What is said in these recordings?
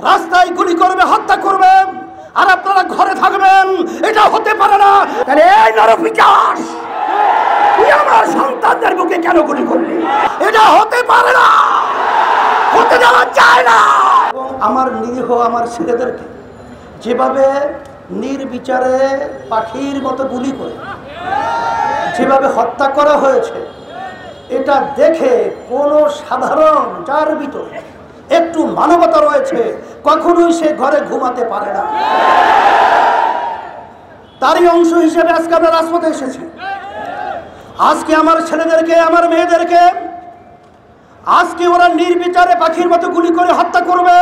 রাস্তায় গুলি করবে, হত্যা করবে, আর আপনারা ঘরে থাকবেন। এটা হতে পারে না। তাহলে এই নরপিশাচ, তুই আমার সন্তানদের বুকে কেন গুলি করলি? এটা হতে পারে না, হতে দেওয়া যায় না। এবং আমার নিরীহ আমার ছেলেদেরকে যেভাবে নির্বিচারে পাখির মতো গুলি করে যেভাবে হত্যা করা হয়েছে, এটা দেখে কোনো সাধারণ যার ভিতরে একটু মানবতা রয়েছে কখনোই সে ঘরে ঘুমাতে পারে না। তারই অংশ হিসেবে আজকে আমরা রাজপথে এসেছি। আজকে আমার ছেলেদেরকে, আমার মেয়েদেরকে আজকে ওরা নির্বিচারে পাখির মতো গুলি করে হত্যা করবে।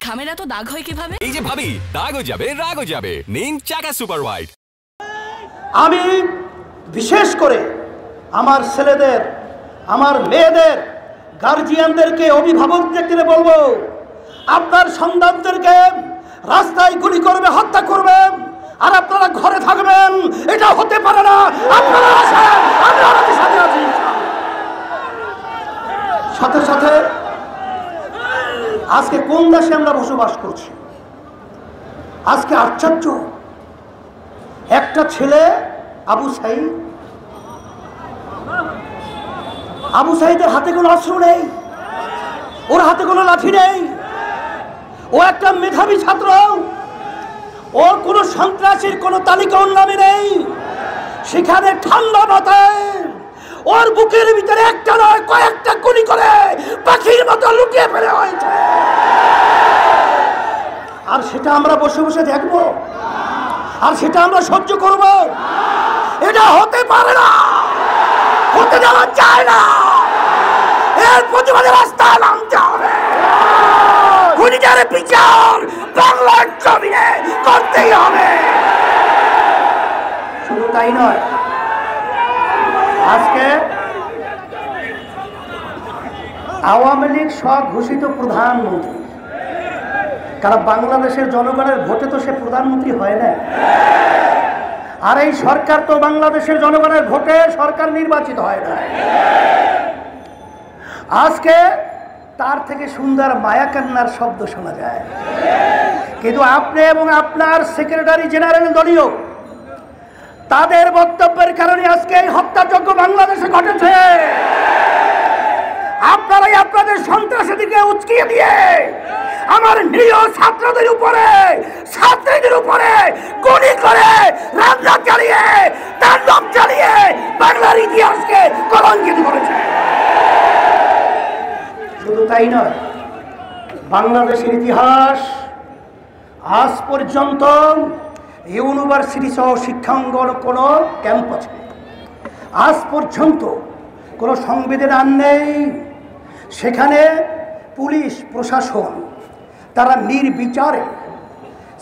খামেরা তো দাগ হয় কিভাবে? এই যে ভাবি, দাগও যাবে, রাগও যাবে। নিন চাকা সুপার হোয়াইট। আমি বিশেষ করে আমার ছেলেদের, আমার মেয়েদের, গার্জিয়ানদেরকে, অভিভাবকদেরকে বলবো, আপনার সন্তানদেরকে রাস্তায় গুলি করবে, হত্যা করবে, আর আপনারা ঘরে থাকবেন। এটা হতে পারে না। আপনারা আসেন, আমরা আপনাদের সাথে আছি। সাথে সাথে আজকে কোন দেশে আমরা বসবাস করছি? আজকে আশ্চর্য, একটা ছেলে আবু সাঈদের হাতে কোনো অস্ত্র নেই, ওর হাতে কোনো লাঠি নেই। ও একটা মেধাবী ছাত্র, ওর কোনো সন্ত্রাসীর কোনো তালিকা ওর নামে নেই। সেখানে ঠান্ডা মাথায় ওর বুকের ভিতরে একটা নয় কয়েকটা গুলি করে পাখির মতো লুকিয়ে ফেলে হয়েছে। আর সেটা আমরা বসে বসে দেখবো, আর সেটা আমরা সহ্য করব? এটা হতে পারে না, হতে দেওয়া যায় না। এর প্রতিবাদে রাস্তায় নামতে হবে। খুনিদের বিচার বাংলার জমিনে করতেই হবে। শুধু তাই নয়, আজকে আওয়ামী লীগ স্বঘোষিত প্রধানমন্ত্রী, কারণ বাংলাদেশের জনগণের ভোটে তো সে প্রধানমন্ত্রী হয় না। আর এই সরকার তো বাংলাদেশের জনগণের ভোটে সরকার নির্বাচিত হয় না। আজকে তার থেকে সুন্দর মায়াকান্নার শব্দ শোনা যায়, কিন্তু আপনি এবং আপনার সেক্রেটারি জেনারেল দলীয় তাদের বক্তব্যের কারণে আজকে এই হত্যাযজ্ঞ বাংলাদেশে ঘটেছে। আপনারাই আপনাদের সন্ত্রাসীদেরকে উস্কিয়ে দিয়ে আমার নিরীহ ছাত্রদের উপরে, ছাত্রীদের উপরে গুলি করে, রান্না চালিয়ে, তাণ্ডব চালিয়ে বাংলার ইতিহাসকে কলঙ্কিত করেছে। শুধু তাই নয়, বাংলাদেশের ইতিহাস আজ পর্যন্ত ইউনিভার্সিটি সহ শিক্ষাঙ্গন কোনো ক্যাম্পাসে আজ পর্যন্ত কোনো সংবিধান নেই সেখানে পুলিশ প্রশাসন তারা নির্বিচারে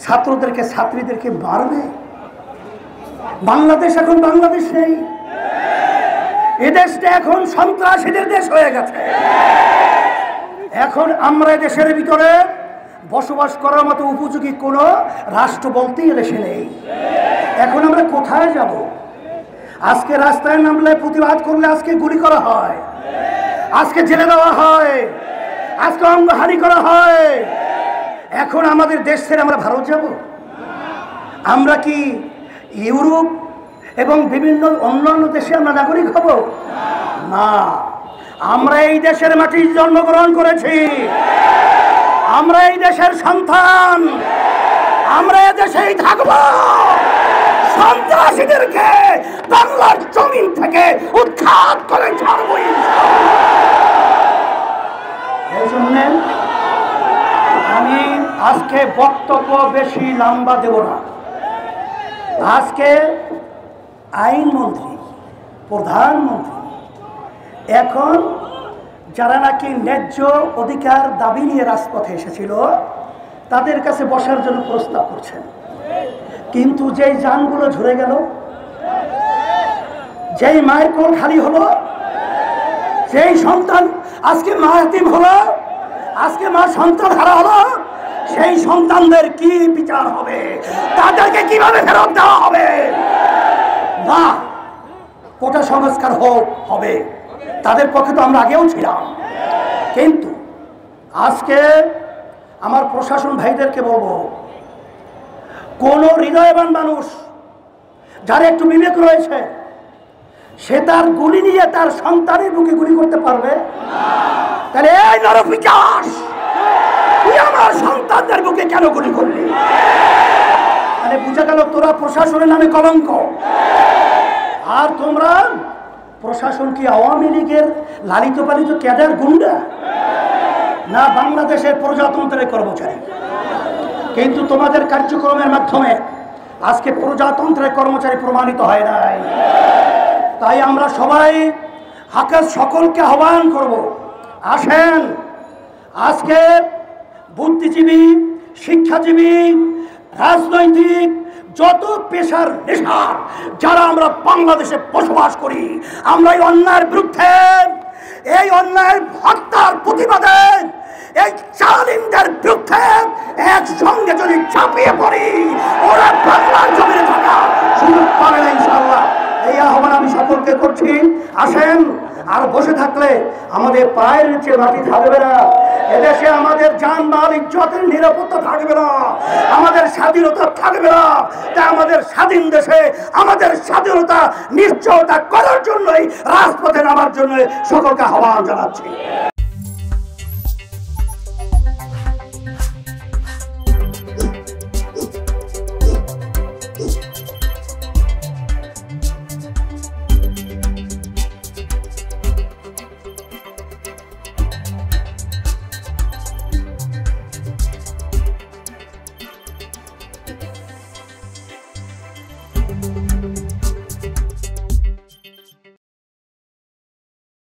ছাত্রদেরকে, ছাত্রীদেরকে মারবে। বাংলাদেশ এখন বাংলাদেশ নেই, এদেশটা এখন সন্ত্রাসীদের দেশ হয়ে গেছে। এখন আমরা দেশের ভিতরে বসবাস করার মতো উপযোগী কোনো রাষ্ট্র বলতেই দেশে নেই। এখন আমরা কোথায় যাব? আজকে রাস্তায় নামলে, প্রতিবাদ করলে আজকে গুলি করা হয়, আজকে জেলে দেওয়া হয়, আজকে অঙ্গহানি করা হয়। এখন আমাদের দেশ ছেড়ে আমরা ভারত যাব? আমরা কি ইউরোপ এবং বিভিন্ন অন্যান্য দেশে আমরা নাগরিক হব? না, আমরা এই দেশের মাটি জন্মগ্রহণ করেছি, আমরা এই দেশের সন্তান, আমরা এই দেশেই থাকব। সন্ত্রাসীদেরকে বাংলার জমিন থেকে উৎখাত করে ছাড়ব। এই জন্য আমি আজকে বক্তব্য বেশি লম্বা দেব না। আজকে আইনমন্ত্রী, প্রধানমন্ত্রী এখন যারা নাকি ন্যায্য অধিকার দাবি নিয়ে রাজপথে এসেছিল তাদের কাছে বসার জন্য প্রস্তাব করছেন, কিন্তু যেই যানগুলো ঝরে গেল, যেই মায়ের কোল খালি হলো, যেই সন্তান আজকে মা এতিম হলো, আজকে মা সন্তান হারা হলো, সেই সন্তানদের কি বিচার হবে? তাদেরকে কিভাবে ফেরত দেওয়া হবে? না, কোটা সংস্কার হবে, তাদের পক্ষে তো আমরা আগেও ছিলাম, কিন্তু আজকে আমার প্রশাসন ভাইদেরকে বলবো, কোন হৃদয়বান মানুষ যার একটু বিবেক রয়েছে সে তার গুলি নিয়ে তার সন্তানের বুকে গুলি করতে পারবে? তাহলে এই নরপিশাচ, তুই আমার সন্তানদের বুকে কেন গুলি করলি? মানে বুঝা গেল তোরা প্রশাসনের নামে কলঙ্ক। আর তোমরা প্রশাসন কি আওয়ামী লীগের লালিত পালিত ক্যাডার গুন্ডা, না বাংলাদেশের প্রজাতন্ত্রের কর্মচারী? কিন্তু তোমাদের কার্যক্রমের মাধ্যমে আজকে প্রজাতন্ত্রের কর্মচারী প্রমাণিত হয় নাই। তাই আমরা সবাই হাকের সকলকে আহ্বান করব, আসেন আজকে বুদ্ধিজীবী, শিক্ষাজীবী, রাজনৈতিক যত পেশার নেশার যারা আমরা বাংলাদেশে বসবাস করি, আমরা এই অন্যায়ের বিরুদ্ধে, এই অন্যায়ের হত্যার প্রতিবাদে, এই জালিমদের বিরুদ্ধে একসঙ্গে যদি ঝাঁপিয়ে পড়ি, ওরা বাংলার জমিনে থাকা সুযোগ পাবে না ইনশাআল্লাহ। এই আহ্বান আমি সকলকে করছি, আসেন। আর বসে থাকলে আমাদের পায়ের নিচে মাটি থাকবে না, এদেশে আমাদের জানমাল ইজ্জতের নিরাপত্তা থাকবে না, আমাদের স্বাধীনতা থাকবে না। তাই আমাদের স্বাধীন দেশে আমাদের স্বাধীনতা নিশ্চয়তা করার জন্যই রাজপথে নামার জন্য সকলকে আহ্বান জানাচ্ছি।